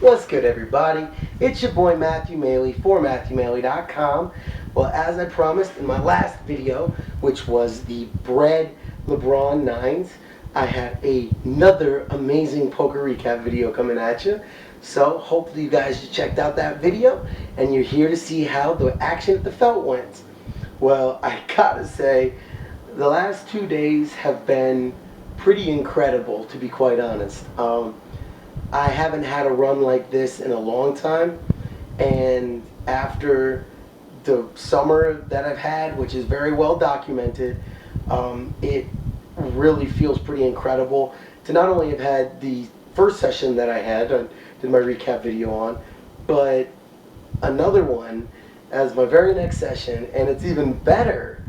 What's good, everybody? It's your boy Matthew Maley for MatthewMaley.com. Well, as I promised in my last video, which was the Bread LeBron 9s, I had another amazing poker recap video coming at you. So hopefully you guys checked out that video and you're here to see how the action at the Felt went. Well, I gotta say, the last 2 days have been pretty incredible, to be quite honest. I haven't had a run like this in a long time, and after the summer that I've had, which is very well documented, it really feels pretty incredible to not only have had the first session that I had, I did my recap video on, but another one as my very next session, and it's even better.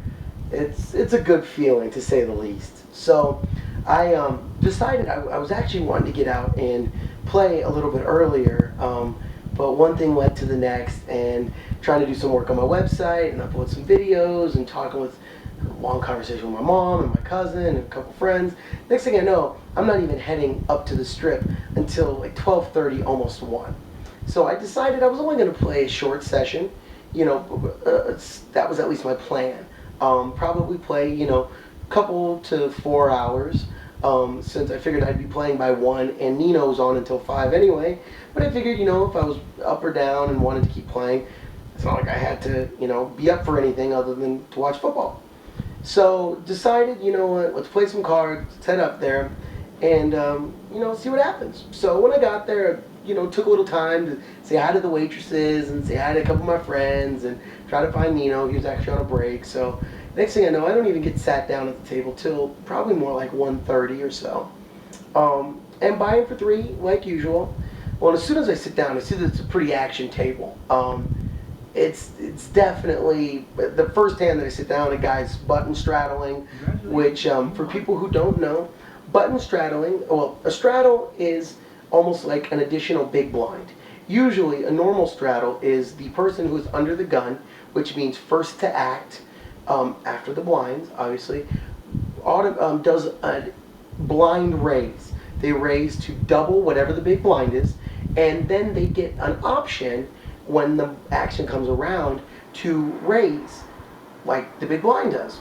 It's a good feeling, to say the least. So I decided I was actually wanting to get out and play a little bit earlier, but one thing led to the next, and trying to do some work on my website and upload some videos and talking with a long conversation with my mom and my cousin and a couple friends. Next thing I know, I'm not even heading up to the strip until like 12:30, almost 1. So I decided I was only going to play a short session. You know, that was at least my plan. Probably play, couple to 4 hours, since I figured I'd be playing by 1 and Nino's on until 5 anyway. But I figured, if I was up or down and wanted to keep playing, it's not like I had to, be up for anything other than to watch football. So decided, what, let's play some cards, let's head up there, and, see what happens. So when I got there, took a little time to say hi to the waitresses and say hi to a couple of my friends and try to find Nino. He was actually on a break. So next thing I know, I don't even get sat down at the table till probably more like 1:30 or so. And buying for 3, like usual. Well, as soon as I sit down, I see that it's a pretty action table. It's definitely, the first hand that I sit down, a guy's button straddling, which for people who don't know, button straddling, well, a straddle is almost like an additional big blind. Usually, a normal straddle is the person who is under the gun, which means first to act, after the blinds, obviously, does a blind raise. They raise to double whatever the big blind is, and then they get an option when the action comes around to raise, like the big blind does.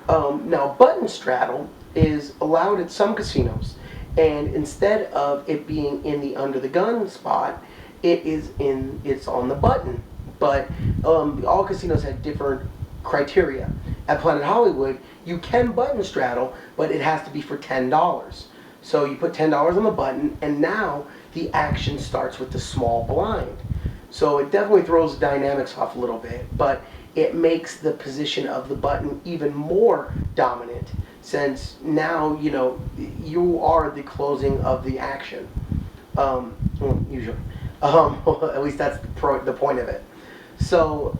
Now, button straddle is allowed at some casinos, and instead of it being in the under the gun spot, it's on the button. But all casinos have different criteria. At Planet Hollywood, you can button straddle, but it has to be for $10. So you put $10 on the button, and now the action starts with the small blind. So it definitely throws the dynamics off a little bit, but it makes the position of the button even more dominant, since now, you are the closing of the action. Usually. At least that's the point of it. So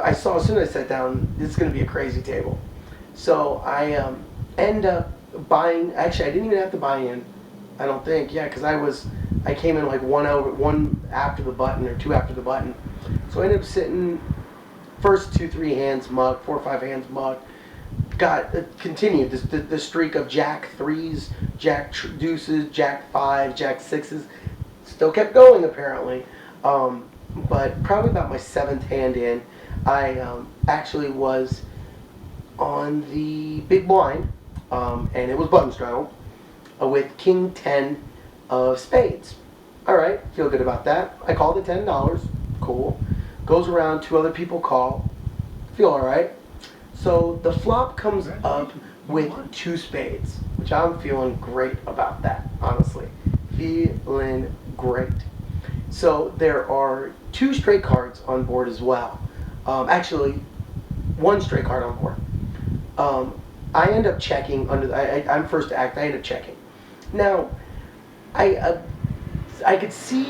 I saw as soon as I sat down, this is going to be a crazy table. So I end up buying, actually I didn't even have to buy in, I don't think, yeah, because I came in like 1 after the button or 2 after the button. So I ended up sitting, first 2-3 hands mugged, 4 or 5 hands mugged. Continued the streak of Jack 3s, Jack deuces, Jack 5, Jack 6s. Still kept going apparently. But probably about my 7th hand in, I actually was on the big blind, and it was button straddle, with King 10 of spades. Alright, feel good about that. I called it $10, cool. Goes around, 2 other people call, feel alright. So the flop comes up with 2 spades, which I'm feeling great about that, honestly. Feeling great. So there are 2 straight cards on board as well. Actually, 1 straight card on board. I end up checking I'm first to act. I end up checking. Now, I could see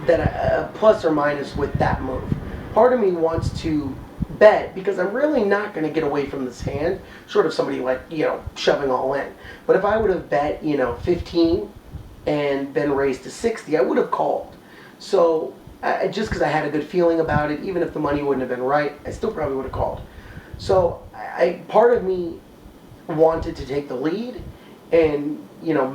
that a plus or minus with that move. Part of me wants to bet, because I'm really not going to get away from this hand, short of somebody like, shoving all in. But if I would have bet, 15 and then raised to 60, I would have called. So just because I had a good feeling about it, even if the money wouldn't have been right, I still probably would have called. So part of me wanted to take the lead, and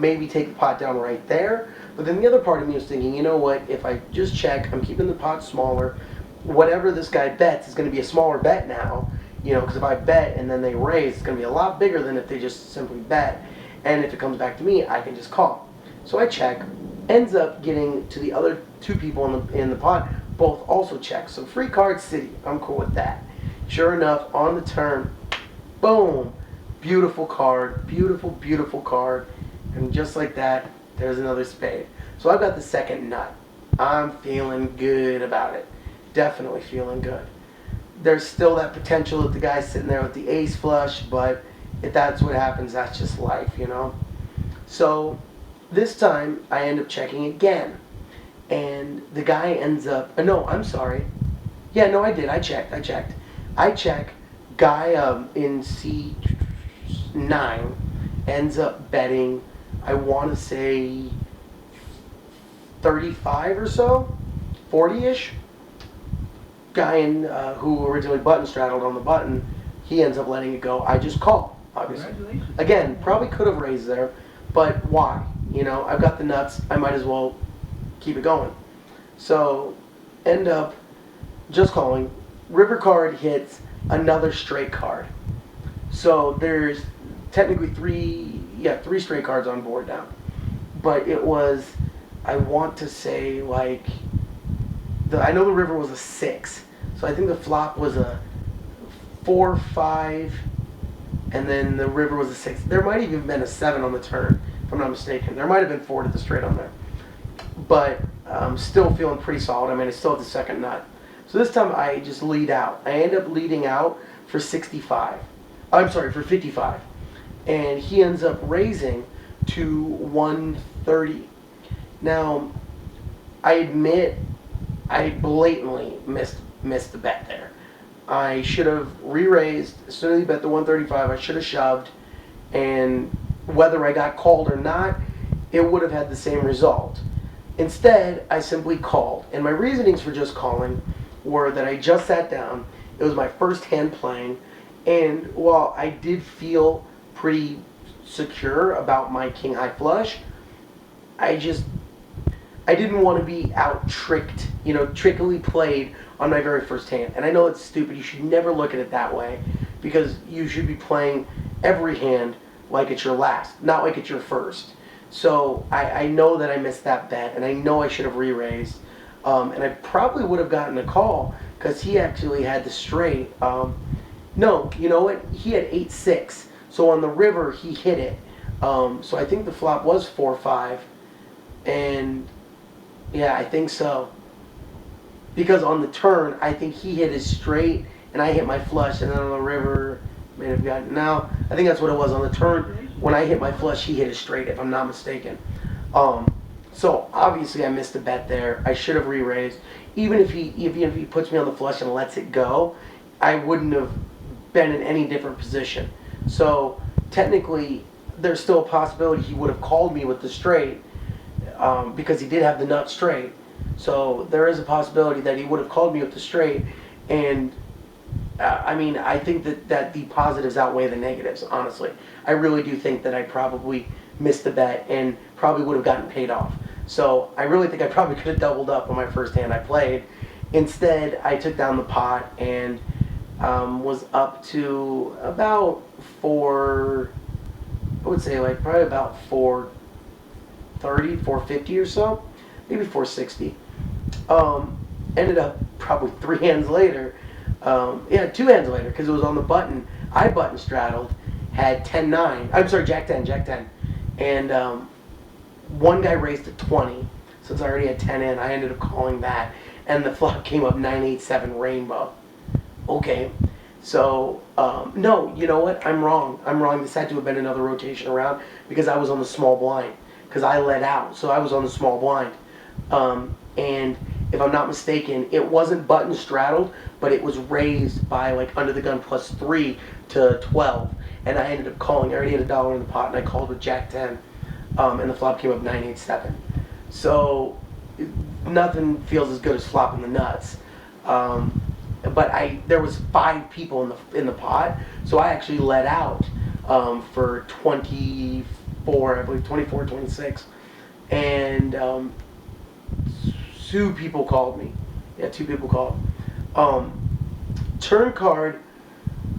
maybe take the pot down right there. But then the other part of me was thinking, you know what, if I just check, I'm keeping the pot smaller, whatever this guy bets is going to be a smaller bet now, because if I bet and then they raise, it's going to be a lot bigger than if they just simply bet. And if it comes back to me, I can just call. So I check, ends up getting to the other two people in the pot, both also check. So free card city, I'm cool with that. Sure enough, on the turn, boom, beautiful card, beautiful card, and just like that, there's another spade. So I've got the second nut. I'm feeling good about it. Definitely feeling good. There's still that potential that the guy's sitting there with the ace flush, but if that's what happens, that's just life, So this time, I end up checking again. And the guy ends up, no, I'm sorry. Yeah, no, I did. I checked. I check. Guy in C9 ends up betting, I want to say 35 or so, 40-ish. Guy who originally button straddled on the button, he ends up letting it go. I just call, obviously. Again, probably could have raised there, but why? I've got the nuts. I might as well keep it going. So, end up just calling. River card hits another straight card. So there's technically three straight cards on board now. But it was, I want to say, like, I know the river was a 6. So I think the flop was a 4, 5, and then the river was a 6. There might have even been a 7 on the turn, if I'm not mistaken. There might have been 4 to the straight on there. But I'm still feeling pretty solid. I mean, I still have the second nut. So this time I just lead out. I end up leading out for 65. I'm sorry, for 55. And he ends up raising to 130. Now, I admit I blatantly missed the bet there. I should have re-raised. As soon as he bet the 135, I should have shoved. And whether I got called or not, it would have had the same result. Instead, I simply called. And my reasonings for just calling were that I just sat down. It was my first hand playing. And while I did feel pretty secure about my king high flush, I didn't want to be out tricked, trickily played on my very first hand. And I know it's stupid. You should never look at it that way, because you should be playing every hand like it's your last, not like it's your first. So I know that I missed that bet, and I know I should have re-raised. And I probably would have gotten a call, because he actually had the straight. No, you know what? He had 8-6. So on the river, he hit it. So I think the flop was 4-5. And yeah, I think so. Because on the turn, I think he hit his straight, and I hit my flush, and then on the river, may have gotten. No, I think that's what it was. On the turn, when I hit my flush, he hit his straight, if I'm not mistaken. So obviously I missed a bet there. I should have re-raised. Even if he puts me on the flush and lets it go, I wouldn't have been in any different position. So technically, there's still a possibility he would have called me with the straight, because he did have the nut straight. So there is a possibility that he would have called me with the straight. And I mean, I think that the positives outweigh the negatives, honestly. I really do think that I probably missed the bet and probably would have gotten paid off. So I really think I probably could have doubled up on my first hand I played. Instead, I took down the pot and was up to about I would say like probably about 430, 450 or so, maybe 460. Ended up probably 3 hands later, 2 hands later, because it was on the button. I button straddled, had 10-9. I'm sorry, Jack 10. And one guy raised to 20. Since I already had 10 in, I ended up calling that. And the flop came up 9-8-7 rainbow. Okay. So, no, you know what? I'm wrong. This had to have been another rotation around, because I was on the small blind. Because I let out, so I was on the small blind. And if I'm not mistaken, it wasn't button straddled, but it was raised by like under the gun +3 to 12. And I ended up calling. I already had $1 in the pot, and I called with Jack 10. And the flop came up 9-8-7. So nothing feels as good as flopping the nuts. But there was 5 people in the pot, so I actually let out for 20. 24, I believe 24, 26, and two people called me. Yeah, two people called. Turn card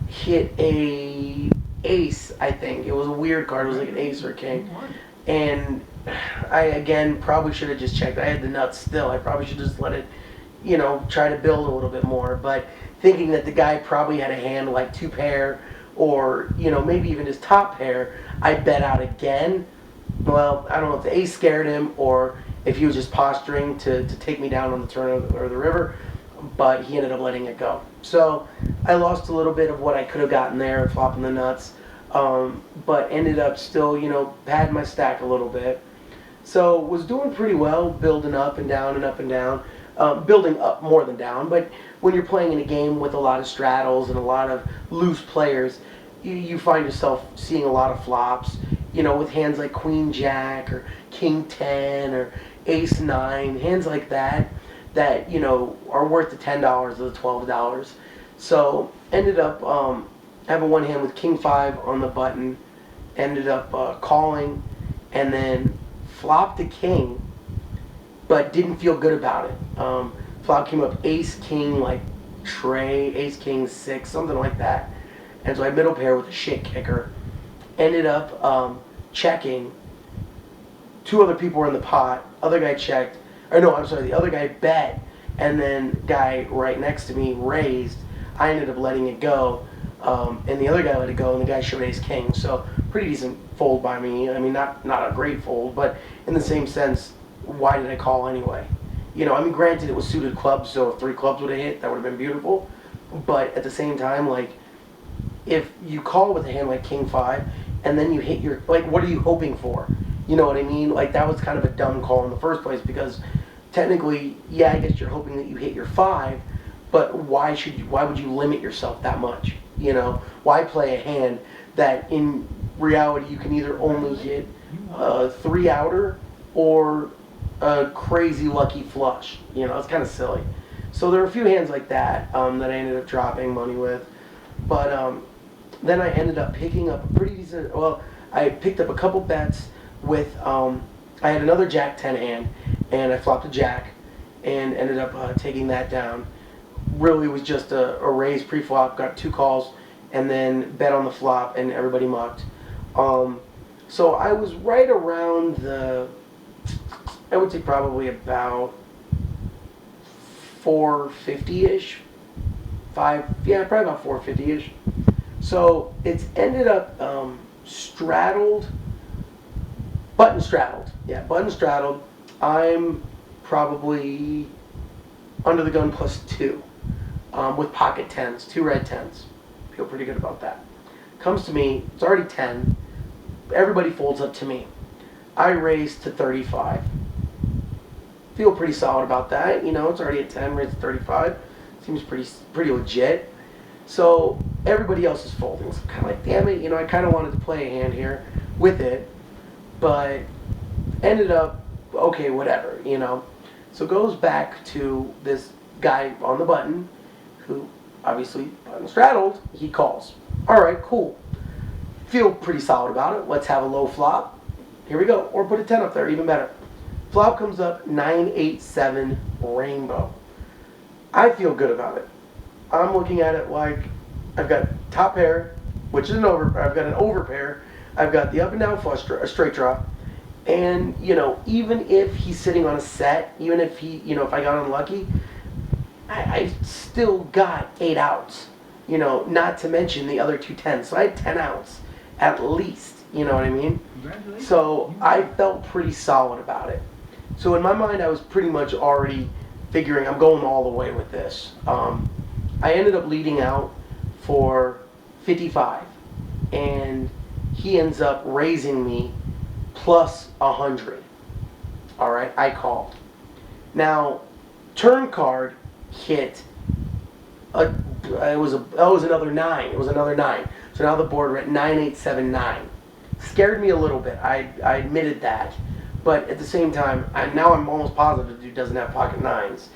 hit a ace, I think. It was a weird card. It was like an ace or a king. And I, again, probably should have just checked. I had the nuts still. I probably should just let it, try to build a little bit more. But thinking that the guy probably had a hand like two pair or, maybe even his top pair, I bet out again. Well, I don't know if the ace scared him or if he was just posturing to take me down on the turn or the river, but he ended up letting it go. So I lost a little bit of what I could have gotten there, flopping the nuts, but ended up still, padding my stack a little bit. So was doing pretty well, building up and down and up and down, building up more than down. But when you're playing in a game with a lot of straddles and a lot of loose players, you find yourself seeing a lot of flops, with hands like Queen Jack or King 10 or Ace 9, hands like that are worth the $10 or the $12. So ended up having one hand with King 5 on the button, ended up calling, and then flopped the king, but didn't feel good about it. Flop came up Ace King like Trey, Ace King 6, something like that. And so I middle pair with a shit kicker. Ended up checking. Two other people were in the pot. Other guy checked. Or no, I'm sorry, the other guy bet. And then guy right next to me raised. I ended up letting it go. And the other guy let it go, and the guy showed Ace King. So pretty decent fold by me. I mean, not a great fold, but in the same sense, why did I call anyway? Granted it was suited clubs, so if 3 clubs would have hit, that would have been beautiful. But at the same time, like, if you call with a hand like King 5, and then you hit your, like, what are you hoping for? You know what I mean? Like, that was kind of a dumb call in the first place, because technically, yeah, I guess you're hoping that you hit your 5, but why would you limit yourself that much? Why play a hand that in reality you can either only hit a 3 outer or a crazy lucky flush? It's kind of silly. So there are a few hands like that that I ended up dropping money with. But then I ended up picking up a pretty decent, well, I picked up a couple bets with, I had another Jack 10 hand, and I flopped a Jack, and ended up taking that down. Really was just a raise pre-flop, got 2 calls, and then bet on the flop, and everybody mucked. So I was right around I would say probably about 450-ish. Probably about 450-ish. So it's ended up straddled, button straddled. Yeah, button straddled. I'm probably under the gun +2 with pocket 10s, 2 red 10s. Feel pretty good about that. Comes to me, it's already 10. Everybody folds up to me. I raise to 35. Feel pretty solid about that. It's already at 10, raised to 35. Seems pretty legit. So everybody else is folding. So I'm kind of like, damn it, I kind of wanted to play a hand here with it, but ended up, okay, whatever, So goes back to this guy on the button, who obviously button straddled. He calls. All right, cool. Feel pretty solid about it. Let's have a low flop. Here we go. Or put a 10 up there, even better. Flop comes up 9-8-7 rainbow. I feel good about it. I'm looking at it like I've got top pair, which is I've got an over pair. I've got the up and down flush, a straight draw. And, even if he's sitting on a set, even if if I got unlucky, I still got 8 outs. Not to mention the other 2 10s. So I had 10 outs at least. You know what I mean? So I felt pretty solid about it. So in my mind, I was pretty much already figuring I'm going all the way with this. I ended up leading out for 55, and he ends up raising me plus 100. All right, I called. Now, turn card hit. It was another 9. It was another 9. So now the board went 9-8-7-9. Scared me a little bit. I admitted that. But at the same time, now I'm almost positive the dude doesn't have pocket 9s.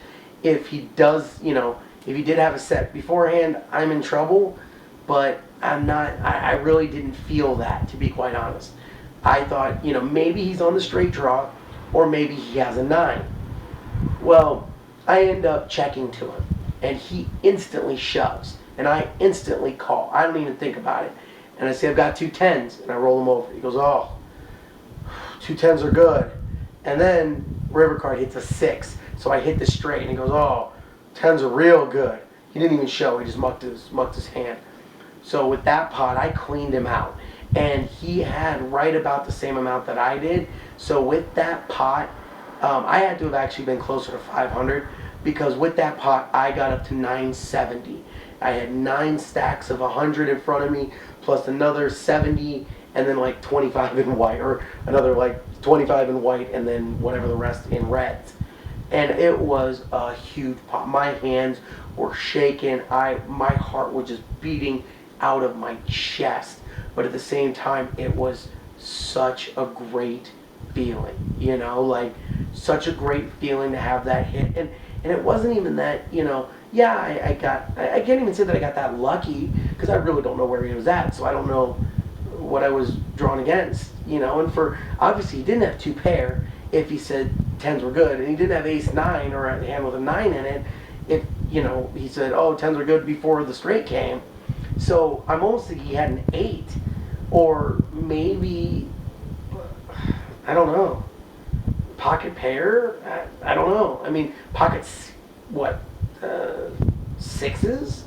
If he does, if he did have a set beforehand, I'm in trouble. But I'm not, I really didn't feel that, to be quite honest. I thought, maybe he's on the straight draw, or maybe he has a 9. Well, I end up checking to him, and he instantly shoves, and I instantly call. I don't even think about it. And I say, I've got 2 10s, and I roll them over. He goes, oh, 2 10s are good. And then river card hits a 6, so I hit the straight, and he goes, oh, 10s are real good. He didn't even show, he just mucked his hand. So with that pot, I cleaned him out. And he had right about the same amount that I did. So with that pot, I had to have actually been closer to 500, because with that pot, I got up to 970. I had 9 stacks of 100 in front of me, plus another 70, and then like 25 in white, or another like 25 in white, and then whatever the rest in reds. And it was a huge pot. My hands were shaking. My heart was just beating out of my chest. But at the same time, it was such a great feeling, like such a great feeling to have that hit. And it wasn't even that, yeah, I can't even say that I got that lucky, because I really don't know where he was at, so I don't know what I was drawn against, and for, obviously he didn't have 2 pair if he said 10s were good, and he didn't have ace 9 or a hand with a 9 in it if, he said, oh, 10s were good before the straight came. So I'm almost thinking he had an 8, or maybe, I don't know, pocket pair? I don't know. I mean, pockets, what, 6s?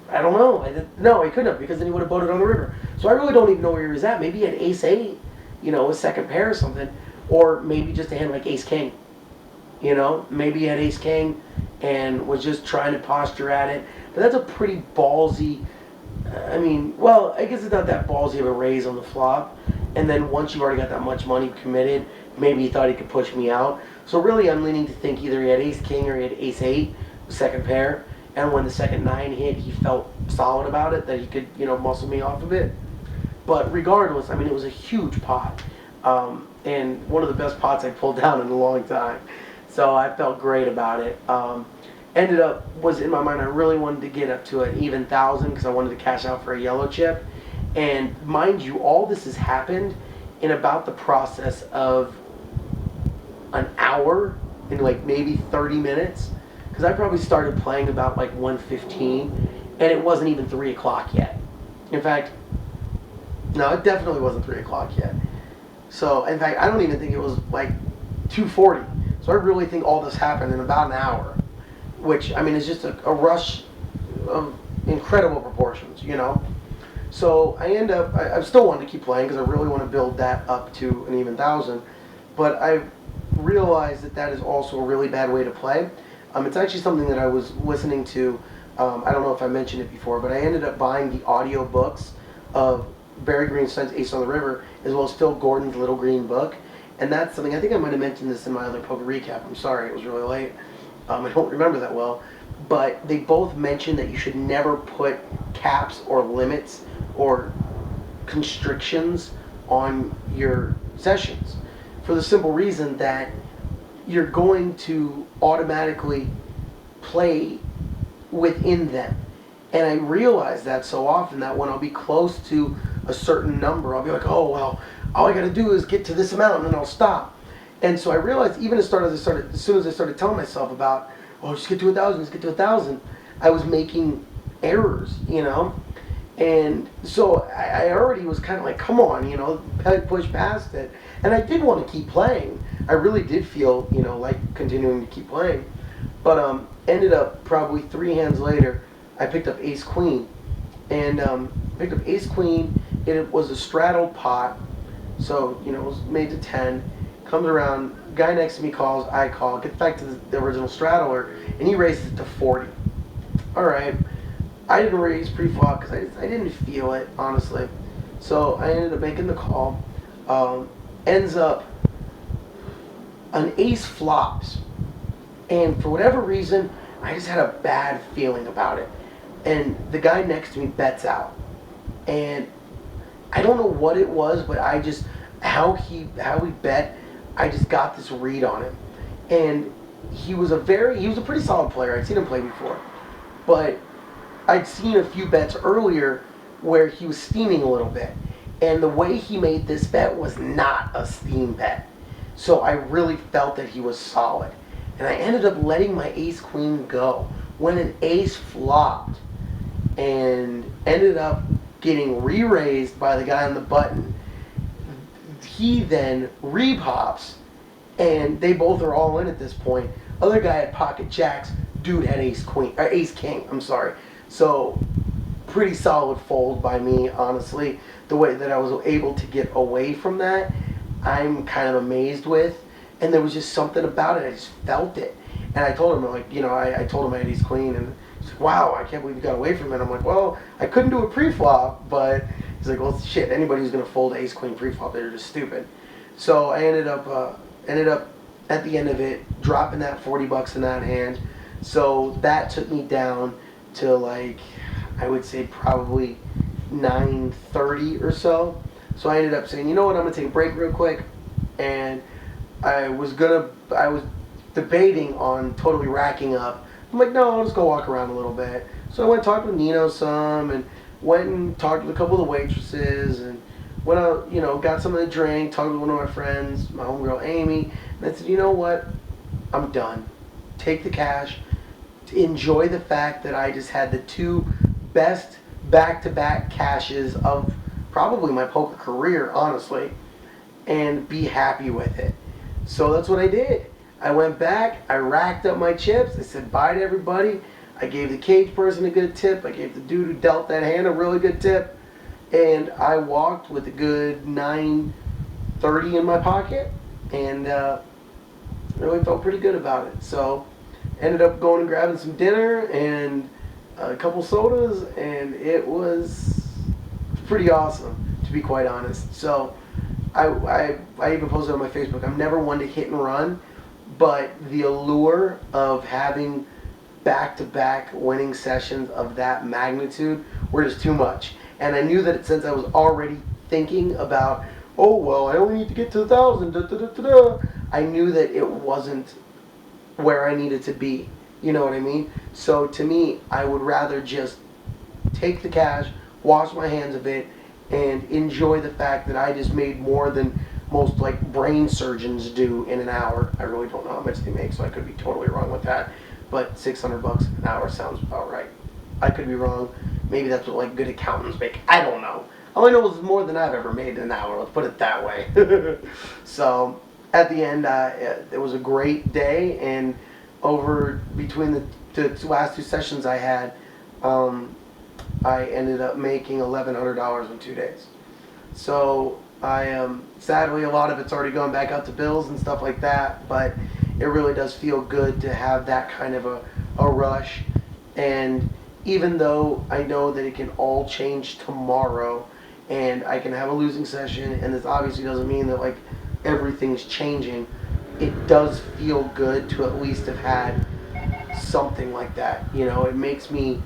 I don't know. No, he couldn't have, because then he would have boated on the river. So I really don't even know where he was at. Maybe he had ace 8, a second pair or something, or maybe just a hand like ace king. Maybe he had ace king and was just trying to posture at it. But that's a pretty ballsy, I guess it's not that ballsy of a raise on the flop. And then once you've already got that much money committed, maybe he thought he could push me out. So really I'm leaning to think either he had ace king or he had ace 8, second pair. And when the second 9 hit, he felt solid about it, that he could, muscle me off of it. But regardless, it was a huge pot. And one of the best pots I pulled down in a long time. So I felt great about it. Ended up, was in my mind, I really wanted to get up to an even 1,000, because I wanted to cash out for a yellow chip. And mind you, all this has happened in about the process of an hour, in like maybe 30 minutes. Because I probably started playing about like 1:15, and it wasn't even 3 o'clock yet. In fact, no, it definitely wasn't 3 o'clock yet. So, in fact, I don't even think it was like 2:40. So I really think all this happened in about an hour, which, is just a rush of incredible proportions, So I end up, I still wanted to keep playing, because I really want to build that up to an even 1,000. But I realized that that is also a really bad way to play. It's actually something that I was listening to. I don't know if I mentioned it before, but I ended up buying the audio books of Barry Greenstein's Ace on the River, as well as Phil Gordon's Little Green Book. And that's something, I think I might have mentioned this in my other poker recap. I'm sorry, it was really late. I don't remember that well. But they both mentioned that you should never put caps or limits or constrictions on your sessions, for the simple reason that you're going to automatically play within them. And I realize that so often, that when I'll be close to a certain number, I'll be like, oh, well, all I got to do is get to this amount, and then I'll stop. And so I realized, even as soon as I started telling myself about, oh, just get to 1,000, just get to 1,000, I was making errors, And so I already was kind of like, come on, push past it. And I did want to keep playing. I really did feel, like continuing to keep playing. But ended up probably 3 hands later, I picked up ace queen. And picked up ace queen. It was a straddled pot. So, it was made to 10. Comes around, guy next to me calls, I call, gets back to the original straddler, and he raises it to 40. All right. I didn't raise pre-flop because I didn't feel it, honestly. So I ended up making the call. Ends up, an ace flops. And for whatever reason, I just had a bad feeling about it. And the guy next to me bets out. And I don't know what it was, but I just, how he bet, I just got this read on him. And he was a pretty solid player. I'd seen him play before. But I'd seen a few bets earlier where he was steaming a little bit. And the way he made this bet was not a steam bet. So I really felt that he was solid. And I ended up letting my ace queen go when an ace flopped and ended up getting re-raised by the guy on the button. He then repops, and they both are all in at this point. Other guy had pocket jacks. Dude had ace queen or ace king. I'm sorry. So pretty solid fold by me, honestly. The way that I was able to get away from that, I'm kind of amazed with. And there was just something about it. I just felt it. And I told him, like, you know, I told him I had ace queen, and he's like, wow, I can't believe you got away from it. I'm like, well, I couldn't do it pre-flop, but he's like, well, shit, anybody who's going to fold ace queen pre-flop, they're just stupid. So I ended up at the end of it dropping that 40 bucks in that hand. So that took me down to, like, I would say probably 9:30 or so. So I ended up saying, you know what, I'm gonna take a break real quick, and I was debating on totally racking up. I'm like, no, I'll just go walk around a little bit. So I went and talked with Nino some, and went and talked with a couple of the waitresses, and went out, you know, got something to drink, talked with one of my friends, my homegirl Amy, and I said, you know what, I'm done. Take the cash. Enjoy the fact that I just had the two best back-to-back cashes of probably my poker career, honestly, and be happy with it. So that's what I did. I went back, I racked up my chips, I said bye to everybody, I gave the cage person a good tip, I gave the dude who dealt that hand a really good tip, and I walked with a good $9.30 in my pocket, and really felt pretty good about it. So ended up going and grabbing some dinner and a couple sodas, and it was pretty awesome, to be quite honest. So I even posted on my Facebook, I'm never one to hit and run, but the allure of having back-to-back winning sessions of that magnitude were just too much. And I knew that since I was already thinking about, oh, well, I only need to get to 1,000, I knew that it wasn't where I needed to be. You know what I mean? So to me, I would rather just take the cash, wash my hands of it, and enjoy the fact that I just made more than most, like, brain surgeons do in an hour. I really don't know how much they make, so I could be totally wrong with that. But 600 bucks an hour sounds about right. I could be wrong. Maybe that's what, like, good accountants make. I don't know. All I know is more than I've ever made in an hour. Let's put it that way. So at the end, it was a great day, and over between the last two sessions I had, I ended up making $1,100 in 2 days. So sadly, a lot of it's already gone back out to bills and stuff like that, but it really does feel good to have that kind of a rush. And even though I know that it can all change tomorrow, and I can have a losing session, and this obviously doesn't mean that, like, everything's changing, it does feel good to at least have had something like that. You know, it makes me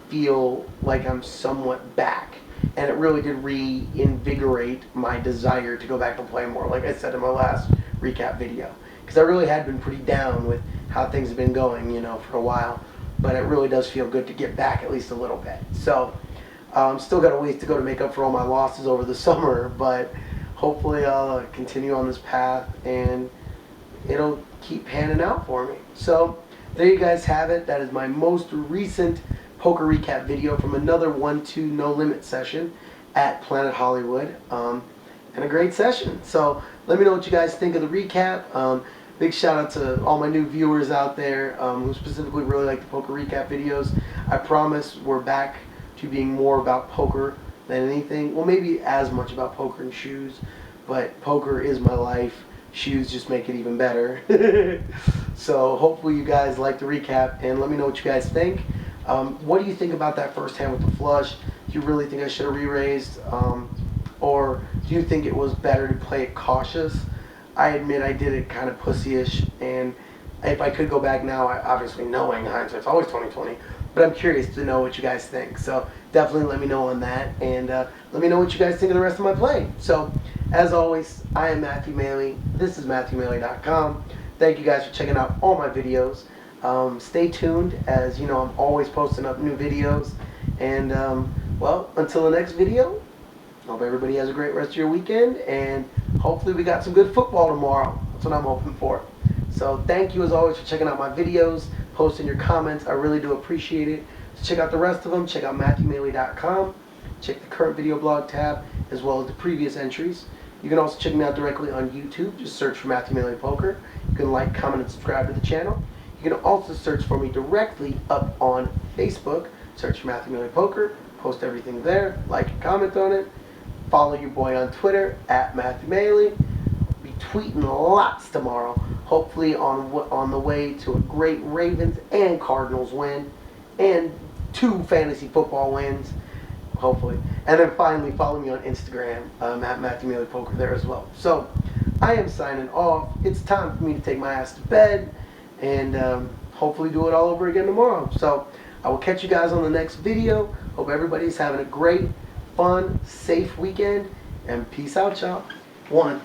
feel like I'm somewhat back, and it really did reinvigorate my desire to go back and play more, like I said in my last recap video, because I really had been pretty down with how things have been going, you know, for a while. But it really does feel good to get back at least a little bit. So still got a ways to go to make up for all my losses over the summer, but hopefully I'll continue on this path and it'll keep panning out for me. So there you guys have it. That is my most recent poker recap video from another 1-2 no limit session at Planet Hollywood, and a great session. So let me know what you guys think of the recap. Big shout out to all my new viewers out there who specifically really like the poker recap videos. I promise we're back to being more about poker than anything. Well, maybe as much about poker and shoes, but poker is my life. Shoes just make it even better. So hopefully you guys like the recap, and let me know what you guys think. What do you think about that first hand with the flush? Do you really think I should have re-raised? Or do you think it was better to play it cautious? I admit I did it kind of pussy-ish, and if I could go back now, obviously knowing hindsight's always 20/20, but I'm curious to know what you guys think. So definitely let me know on that, and let me know what you guys think of the rest of my play. So as always, I am Matthew Maley. This is MatthewMaley.com. Thank you guys for checking out all my videos. Stay tuned, as you know, I'm always posting up new videos. And well, until the next video, Hope everybody has a great rest of your weekend, and hopefully we got some good football tomorrow. That's what I'm hoping for. So thank you as always for checking out my videos, posting your comments. I really do appreciate it. So check out the rest of them. Check out MatthewMaley.com. Check the current video blog tab as well as the previous entries. You can also check me out directly on YouTube. Just search for Matthew Maley Poker. You can like, comment, and subscribe to the channel. You can also search for me directly up on Facebook. Search for Matthew Maley Poker. Post everything there. Like and comment on it. Follow your boy on Twitter at Matthew Maley. Be tweeting lots tomorrow. Hopefully on the way to a great Ravens and Cardinals win, and 2 fantasy football wins. Hopefully. And then finally, follow me on Instagram, at Matthew Maley Poker there as well. So, I am signing off. It's time for me to take my ass to bed and hopefully do it all over again tomorrow. So, I will catch you guys on the next video. Hope everybody's having a great, fun, safe weekend. And peace out, y'all. 1.